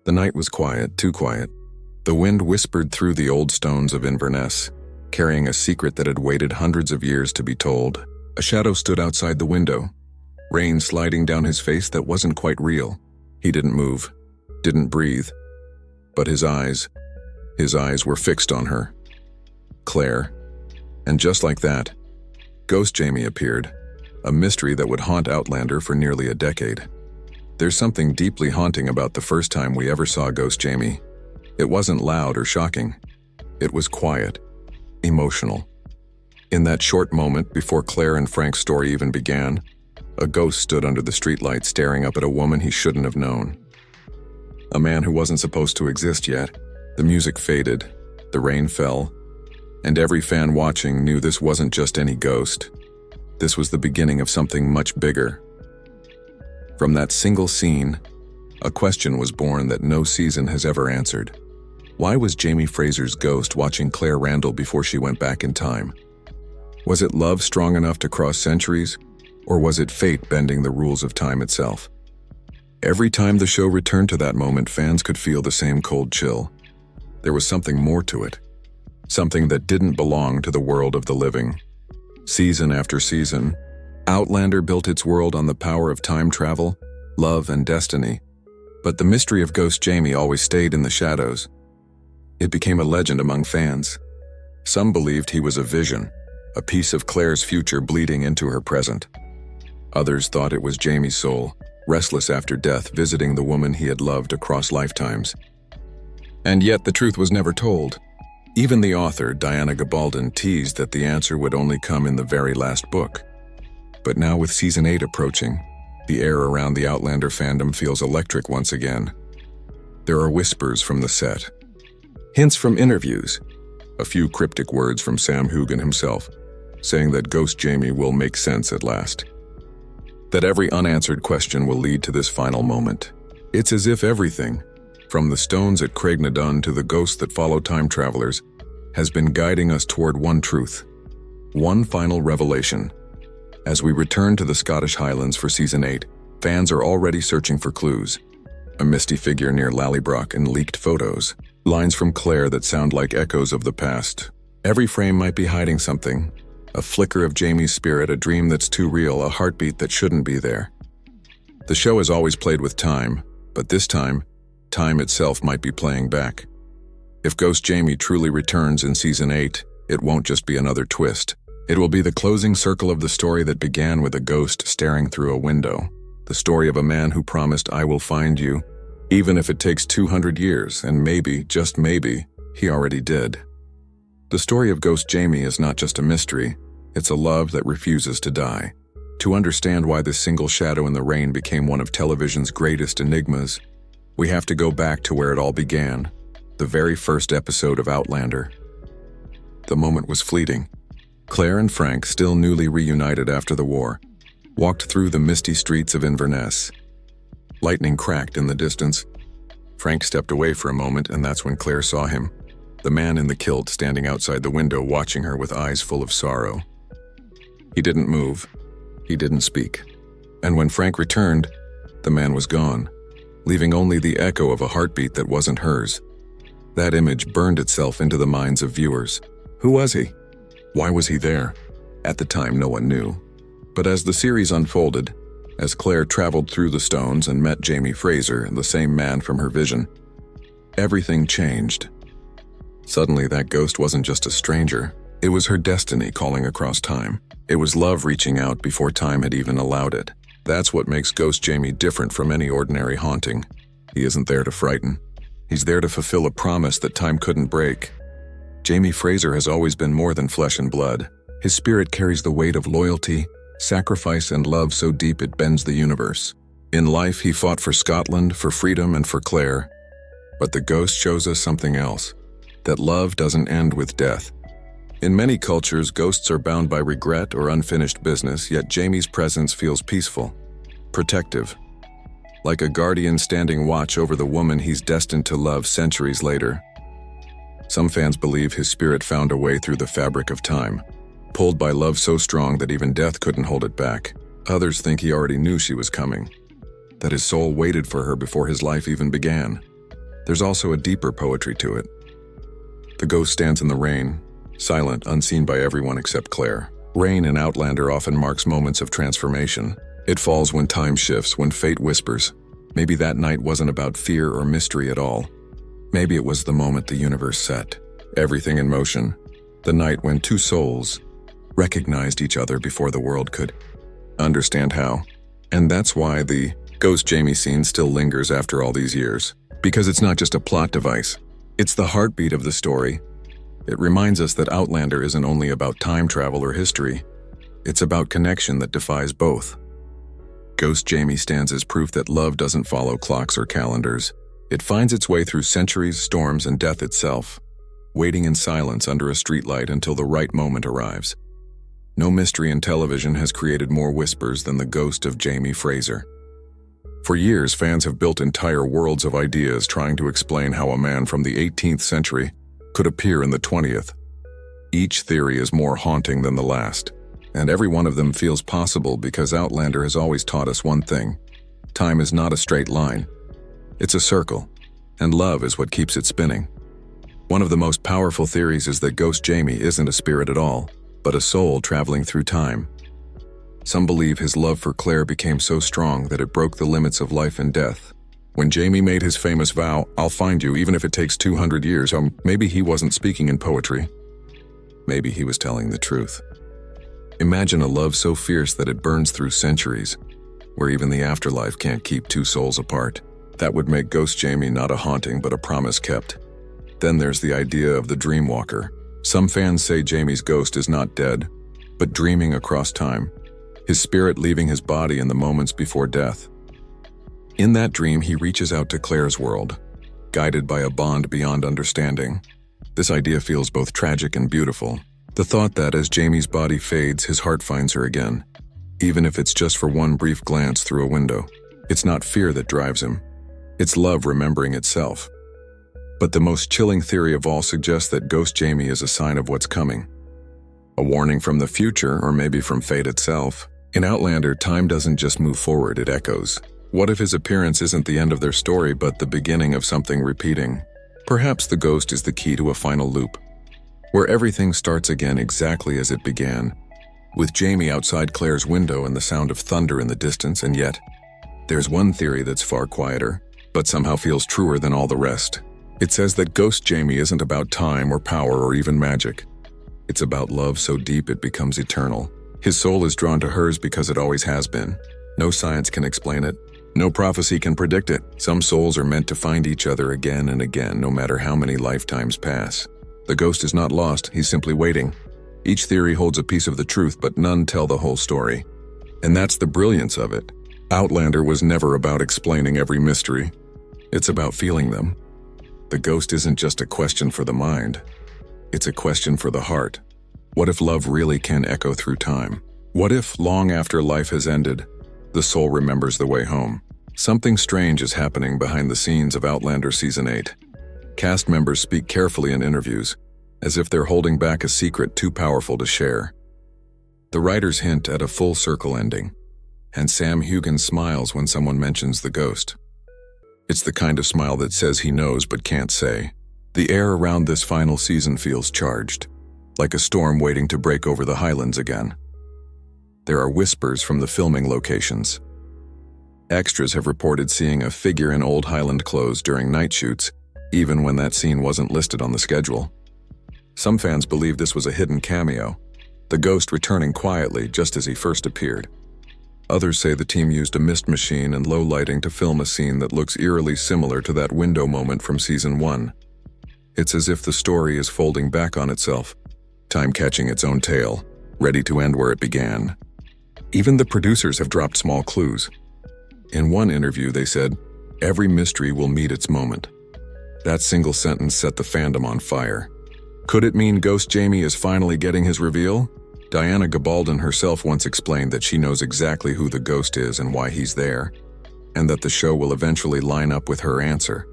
The night was quiet, too quiet. The wind whispered through the old stones of Inverness, carrying a secret that had waited hundreds of years to be told. A shadow stood outside the window, rain sliding down his face that wasn't quite real. He didn't move, didn't breathe, but his eyes were fixed on her. Claire. And just like that, Ghost Jamie appeared, a mystery that would haunt Outlander for nearly a decade. There's something deeply haunting about the first time we ever saw Ghost Jamie. It wasn't loud or shocking. It was quiet, emotional. In that short moment before Claire and Frank's story even began, a ghost stood under the streetlight staring up at a woman he shouldn't have known. A man who wasn't supposed to exist yet. The music faded, the rain fell, and every fan watching knew this wasn't just any ghost. This was the beginning of something much bigger. From that single scene, a question was born that no season has ever answered. Why was Jamie Fraser's ghost watching Claire Randall before she went back in time? Was it love strong enough to cross centuries, or was it fate bending the rules of time itself? Every time the show returned to that moment, fans could feel the same cold chill. There was something more to it, something that didn't belong to the world of the living. Season after season, Outlander built its world on the power of time travel, love, and destiny. But the mystery of Ghost Jamie always stayed in the shadows. It became a legend among fans. Some believed he was a vision, a piece of Claire's future bleeding into her present. Others thought it was Jamie's soul, restless after death, visiting the woman he had loved across lifetimes. And yet the truth was never told. Even the author, Diana Gabaldon, teased that the answer would only come in the very last book. But now with Season 8 approaching, the air around the Outlander fandom feels electric once again. There are whispers from the set, hints from interviews, a few cryptic words from Sam Heughan himself, saying that Ghost Jamie will make sense at last. That every unanswered question will lead to this final moment. It's as if everything, from the stones at Craignadown to the ghosts that follow time travelers, has been guiding us toward one truth, one final revelation. As we return to the Scottish Highlands for Season 8, fans are already searching for clues. A misty figure near Lallybroch and leaked photos, lines from Claire that sound like echoes of the past. Every frame might be hiding something, a flicker of Jamie's spirit, a dream that's too real, a heartbeat that shouldn't be there. The show has always played with time, but this time, time itself might be playing back. If Ghost Jamie truly returns in Season 8, it won't just be another twist. It will be the closing circle of the story that began with a ghost staring through a window. The story of a man who promised, "I will find you," even if it takes 200 years, and maybe, just maybe, he already did. The story of Ghost Jamie is not just a mystery, it's a love that refuses to die. To understand why this single shadow in the rain became one of television's greatest enigmas, we have to go back to where it all began, the very first episode of Outlander. The moment was fleeting. Claire and Frank, still newly reunited after the war, walked through the misty streets of Inverness. Lightning cracked in the distance. Frank stepped away for a moment, and that's when Claire saw him, the man in the kilt standing outside the window watching her with eyes full of sorrow. He didn't move. He didn't speak. And when Frank returned, the man was gone, leaving only the echo of a heartbeat that wasn't hers. That image burned itself into the minds of viewers. Who was he? Why was he there? At the time, no one knew. But as the series unfolded, as Claire traveled through the stones and met Jamie Fraser, the same man from her vision, everything changed. Suddenly, that ghost wasn't just a stranger. It was her destiny calling across time. It was love reaching out before time had even allowed it. That's what makes Ghost Jamie different from any ordinary haunting. He isn't there to frighten. He's there to fulfill a promise that time couldn't break. Jamie Fraser has always been more than flesh and blood. His spirit carries the weight of loyalty, sacrifice, and love so deep it bends the universe. In life, he fought for Scotland, for freedom, and for Claire. But the ghost shows us something else, that love doesn't end with death. In many cultures, ghosts are bound by regret or unfinished business, yet Jamie's presence feels peaceful, protective, like a guardian standing watch over the woman he's destined to love centuries later. Some fans believe his spirit found a way through the fabric of time, pulled by love so strong that even death couldn't hold it back. Others think he already knew she was coming, that his soul waited for her before his life even began. there's also a deeper poetry to it. The ghost stands in the rain, silent, unseen by everyone except Claire. Rain in Outlander often marks moments of transformation. It falls when time shifts, when fate whispers. Maybe that night wasn't about fear or mystery at all. Maybe it was the moment the universe set, everything in motion. The night when two souls recognized each other before the world could understand how. And that's why the Ghost Jamie scene still lingers after all these years. Because it's not just a plot device. It's the heartbeat of the story. It reminds us that Outlander isn't only about time travel or history. It's about connection that defies both. Ghost Jamie stands as proof that love doesn't follow clocks or calendars. It finds its way through centuries, storms, and death itself, waiting in silence under a streetlight until the right moment arrives. No mystery in television has created more whispers than the ghost of Jamie Fraser. For years, fans have built entire worlds of ideas trying to explain how a man from the 18th century could appear in the 20th. Each theory is more haunting than the last, and every one of them feels possible because Outlander has always taught us one thing: time is not a straight line. It's a circle, and love is what keeps it spinning. One of the most powerful theories is that Ghost Jamie isn't a spirit at all, but a soul traveling through time. Some believe his love for Claire became so strong that it broke the limits of life and death. When Jamie made his famous vow, "I'll find you even if it takes 200 years, maybe he wasn't speaking in poetry. Maybe he was telling the truth. Imagine a love so fierce that it burns through centuries, where even the afterlife can't keep two souls apart. That would make Ghost Jamie not a haunting but a promise kept. Then there's the idea of the Dreamwalker. Some fans say Jamie's ghost is not dead, but dreaming across time, his spirit leaving his body in the moments before death. In that dream, he reaches out to Claire's world, guided by a bond beyond understanding. This idea feels both tragic and beautiful. The thought that as Jamie's body fades, his heart finds her again, even if it's just for one brief glance through a window. It's not fear that drives him. It's love remembering itself. But the most chilling theory of all suggests that Ghost Jamie is a sign of what's coming. A warning from the future, or maybe from fate itself. In Outlander, time doesn't just move forward, it echoes. What if his appearance isn't the end of their story, but the beginning of something repeating? Perhaps the ghost is the key to a final loop, where everything starts again exactly as it began, with Jamie outside Claire's window and the sound of thunder in the distance. And yet, there's one theory that's far quieter, but somehow feels truer than all the rest. It says that Ghost Jamie isn't about time or power or even magic. It's about love so deep it becomes eternal. His soul is drawn to hers because it always has been. No science can explain it. No prophecy can predict it. Some souls are meant to find each other again and again, no matter how many lifetimes pass. The ghost is not lost, he's simply waiting. Each theory holds a piece of the truth, but none tell the whole story. And that's the brilliance of it. Outlander was never about explaining every mystery. It's about feeling them. The ghost isn't just a question for the mind. It's a question for the heart. What if love really can echo through time? What if, long after life has ended, the soul remembers the way home? Something strange is happening behind the scenes of Outlander Season 8. Cast members speak carefully in interviews, as if they're holding back a secret too powerful to share. The writers hint at a full circle ending, and Sam Heughan smiles when someone mentions the ghost. It's the kind of smile that says he knows but can't say. The air around this final season feels charged, like a storm waiting to break over the highlands again. There are whispers from the filming locations. Extras have reported seeing a figure in old Highland clothes during night shoots, even when that scene wasn't listed on the schedule. Some fans believe this was a hidden cameo, the ghost returning quietly just as he first appeared. Others say the team used a mist machine and low lighting to film a scene that looks eerily similar to that window moment from Season 1. It's as if the story is folding back on itself, time catching its own tail, ready to end where it began. Even the producers have dropped small clues. In one interview, they said, "Every mystery will meet its moment." That single sentence set the fandom on fire. Could it mean Ghost Jamie is finally getting his reveal? Diana Gabaldon herself once explained that she knows exactly who the ghost is and why he's there, and that the show will eventually line up with her answer.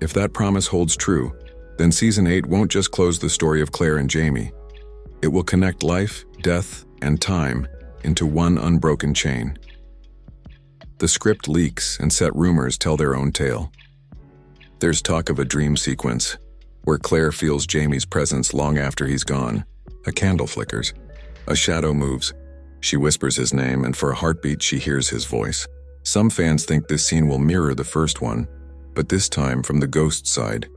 If that promise holds true, then Season 8 won't just close the story of Claire and Jamie. It will connect life, death, and time into one unbroken chain. The script leaks and set rumors tell their own tale. There's talk of a dream sequence, where Claire feels Jamie's presence long after he's gone. A candle flickers. A shadow moves. She whispers his name, and for a heartbeat she hears his voice. Some fans think this scene will mirror the first one, but this time from the ghost side.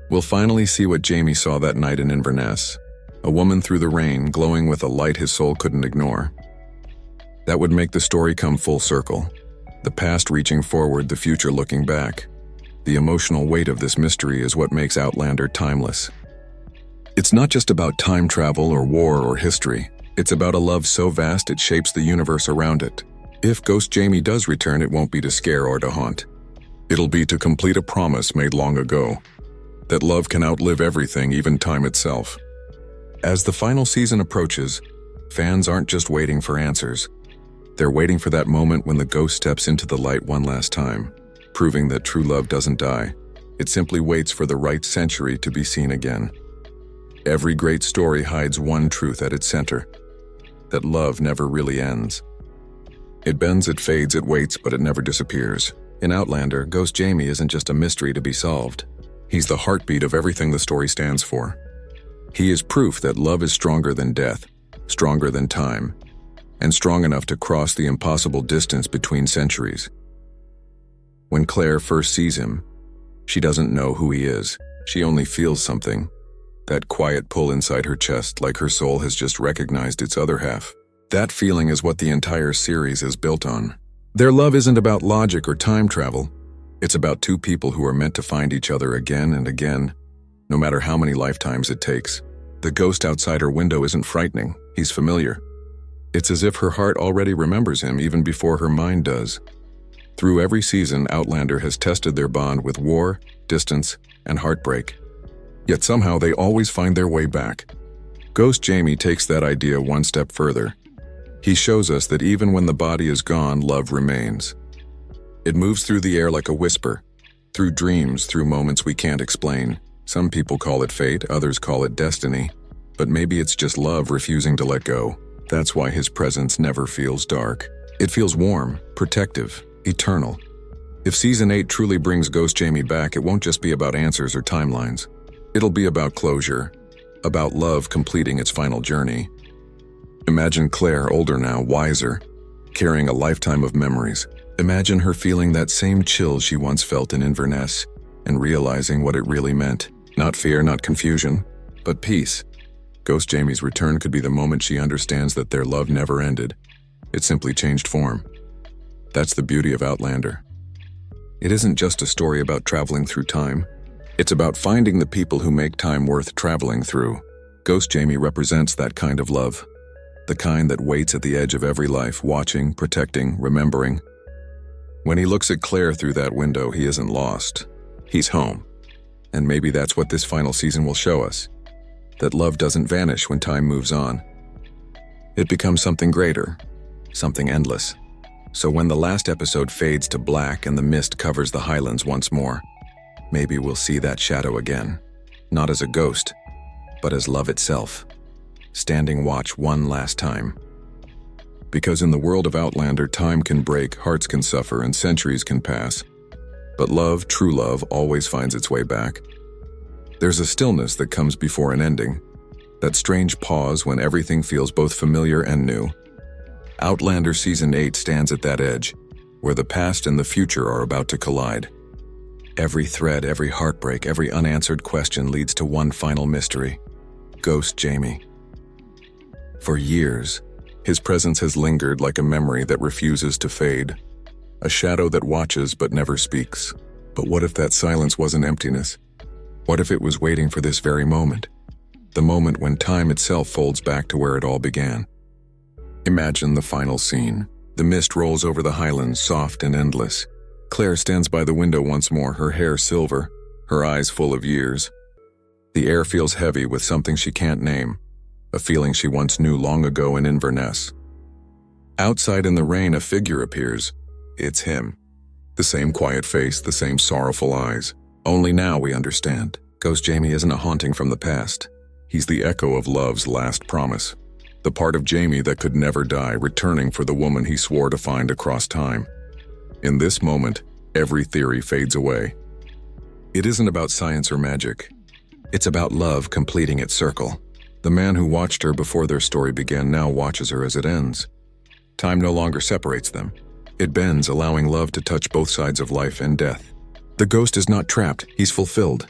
We'll finally see what Jamie saw that night in Inverness. A woman through the rain, glowing with a light his soul couldn't ignore. That would make the story come full circle. The past reaching forward, the future looking back. The emotional weight of this mystery is what makes Outlander timeless. It's not just about time travel or war or history. It's about a love so vast it shapes the universe around it. If Ghost Jamie does return, it won't be to scare or to haunt. It'll be to complete a promise made long ago. That love can outlive everything, even time itself. As the final season approaches, fans aren't just waiting for answers. They're waiting for that moment when the ghost steps into the light one last time, proving that true love doesn't die. It simply waits for the right century to be seen again. Every great story hides one truth at its center: that love never really ends. It bends, it fades, it waits, but it never disappears. In Outlander, Ghost Jamie isn't just a mystery to be solved. He's the heartbeat of everything the story stands for. He is proof that love is stronger than death, stronger than time, and strong enough to cross the impossible distance between centuries. When Claire first sees him, she doesn't know who he is. She only feels something, that quiet pull inside her chest, like her soul has just recognized its other half. That feeling is what the entire series is built on. Their love isn't about logic or time travel. It's about two people who are meant to find each other again and again, no matter how many lifetimes it takes. The ghost outside her window isn't frightening. He's familiar. It's as if her heart already remembers him even before her mind does. Through every season, Outlander has tested their bond with war, distance, and heartbreak. Yet somehow they always find their way back. Ghost Jamie takes that idea one step further. He shows us that even when the body is gone, love remains. It moves through the air like a whisper, through dreams, through moments we can't explain. Some people call it fate, others call it destiny. But maybe it's just love refusing to let go. That's why his presence never feels dark. It feels warm, protective, eternal. If Season 8 truly brings Ghost Jamie back, it won't just be about answers or timelines. It'll be about closure, about love completing its final journey. Imagine Claire, older now, wiser, carrying a lifetime of memories. Imagine her feeling that same chill she once felt in Inverness and realizing what it really meant. Not fear, not confusion, but peace. Ghost Jamie's return could be the moment she understands that their love never ended. It simply changed form. That's the beauty of Outlander. It isn't just a story about traveling through time. It's about finding the people who make time worth traveling through. Ghost Jamie represents that kind of love. The kind that waits at the edge of every life, watching, protecting, remembering. When he looks at Claire through that window, he isn't lost. He's home. And maybe that's what this final season will show us. That love doesn't vanish when time moves on. It becomes something greater, something endless. So when the last episode fades to black and the mist covers the highlands once more, maybe we'll see that shadow again. Not as a ghost, but as love itself, standing watch one last time. Because in the world of Outlander, time can break, hearts can suffer, and centuries can pass. But love, true love, always finds its way back. There's a stillness that comes before an ending, that strange pause when everything feels both familiar and new. Outlander Season 8 stands at that edge, where the past and the future are about to collide. Every thread, every heartbreak, every unanswered question leads to one final mystery: Ghost Jamie. For years, his presence has lingered like a memory that refuses to fade, a shadow that watches but never speaks. But what if that silence wasn't emptiness? What if it was waiting for this very moment? The moment when time itself folds back to where it all began. Imagine the final scene. The mist rolls over the highlands, soft and endless. Claire stands by the window once more, her hair silver, her eyes full of years. The air feels heavy with something she can't name, a feeling she once knew long ago in Inverness. Outside in the rain, a figure appears. It's him. The same quiet face, the same sorrowful eyes. Only now we understand. Ghost Jamie isn't a haunting from the past. He's the echo of love's last promise. The part of Jamie that could never die, returning for the woman he swore to find across time. In this moment, every theory fades away. It isn't about science or magic. It's about love completing its circle. The man who watched her before their story began now watches her as it ends. Time no longer separates them. It bends, allowing love to touch both sides of life and death. The ghost is not trapped, he's fulfilled.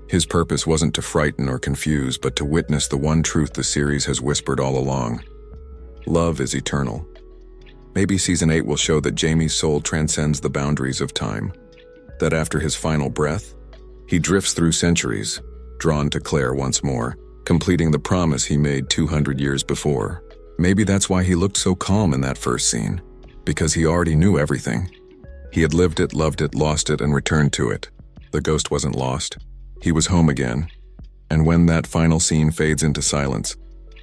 His purpose wasn't to frighten or confuse, but to witness the one truth the series has whispered all along. Love is eternal. Maybe Season 8 will show that Jamie's soul transcends the boundaries of time. That after his final breath, he drifts through centuries, drawn to Claire once more, completing the promise he made 200 years before. Maybe that's why he looked so calm in that first scene, because he already knew everything. He had lived it, loved it, lost it, and returned to it. The ghost wasn't lost. He was home again. And when that final scene fades into silence,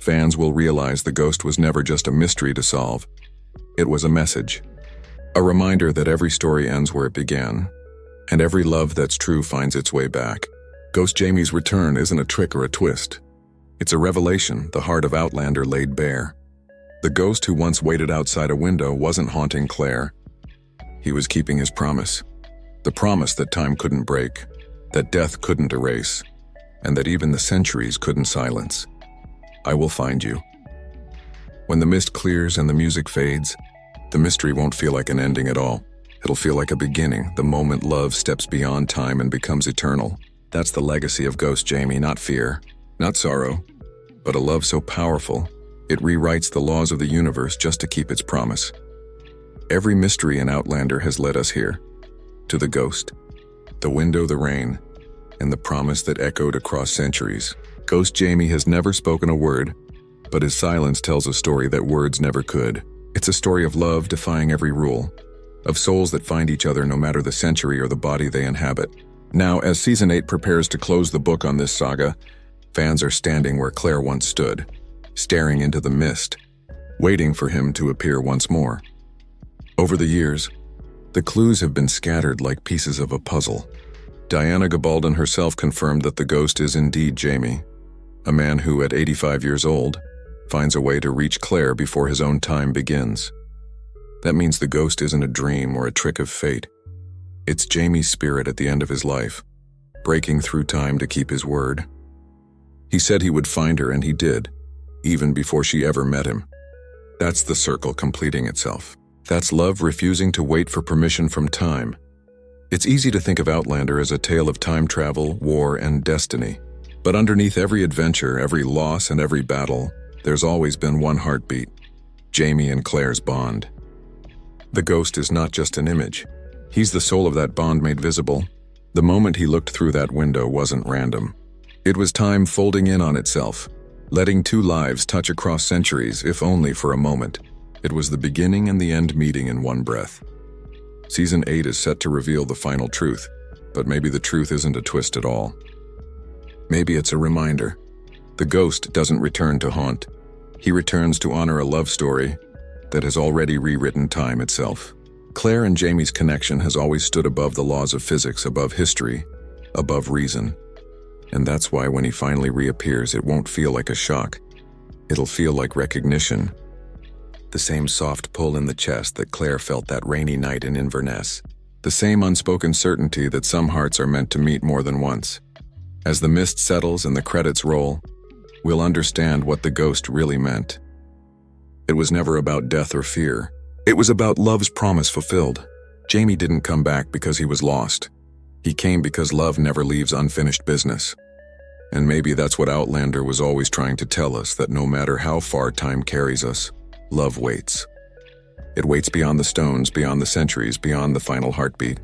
fans will realize the ghost was never just a mystery to solve. It was a message. A reminder that every story ends where it began, and every love that's true finds its way back. Ghost Jamie's return isn't a trick or a twist. It's a revelation, the heart of Outlander laid bare. The ghost who once waited outside a window wasn't haunting Claire. He was keeping his promise. The promise that time couldn't break, that death couldn't erase, and that even the centuries couldn't silence. I will find you. When the mist clears and the music fades, the mystery won't feel like an ending at all. It'll feel like a beginning, the moment love steps beyond time and becomes eternal. That's the legacy of Ghost Jamie, not fear, not sorrow, but a love so powerful, it rewrites the laws of the universe just to keep its promise. Every mystery in Outlander has led us here, to the ghost, the window, the rain, and the promise that echoed across centuries. Ghost Jamie has never spoken a word, but his silence tells a story that words never could. It's a story of love defying every rule, of souls that find each other no matter the century or the body they inhabit. Now, as Season 8 prepares to close the book on this saga, fans are standing where Claire once stood, staring into the mist, waiting for him to appear once more. Over the years, the clues have been scattered like pieces of a puzzle. Diana Gabaldon herself confirmed that the ghost is indeed Jamie, a man who, at 85 years old, finds a way to reach Claire before his own time begins. That means the ghost isn't a dream or a trick of fate. It's Jamie's spirit at the end of his life, breaking through time to keep his word. He said he would find her, and he did, even before she ever met him. That's the circle completing itself. That's love refusing to wait for permission from time. It's easy to think of Outlander as a tale of time travel, war, and destiny. But underneath every adventure, every loss, and every battle, there's always been one heartbeat: Jamie and Claire's bond. The ghost is not just an image. He's the soul of that bond made visible. The moment he looked through that window wasn't random. It was time folding in on itself, letting two lives touch across centuries, if only for a moment. It was the beginning and the end meeting in one breath. Season 8 is set to reveal the final truth, but maybe the truth isn't a twist at all. Maybe it's a reminder. The ghost doesn't return to haunt. He returns to honor a love story that has already rewritten time itself. Claire and Jamie's connection has always stood above the laws of physics, above history, above reason. And that's why when he finally reappears, it won't feel like a shock. It'll feel like recognition. The same soft pull in the chest that Claire felt that rainy night in Inverness. The same unspoken certainty that some hearts are meant to meet more than once. As the mist settles and the credits roll, we'll understand what the ghost really meant. It was never about death or fear. It was about love's promise fulfilled. Jamie didn't come back because he was lost. He came because love never leaves unfinished business. And maybe that's what Outlander was always trying to tell us, that no matter how far time carries us, love waits. It waits beyond the stones, beyond the centuries, beyond the final heartbeat.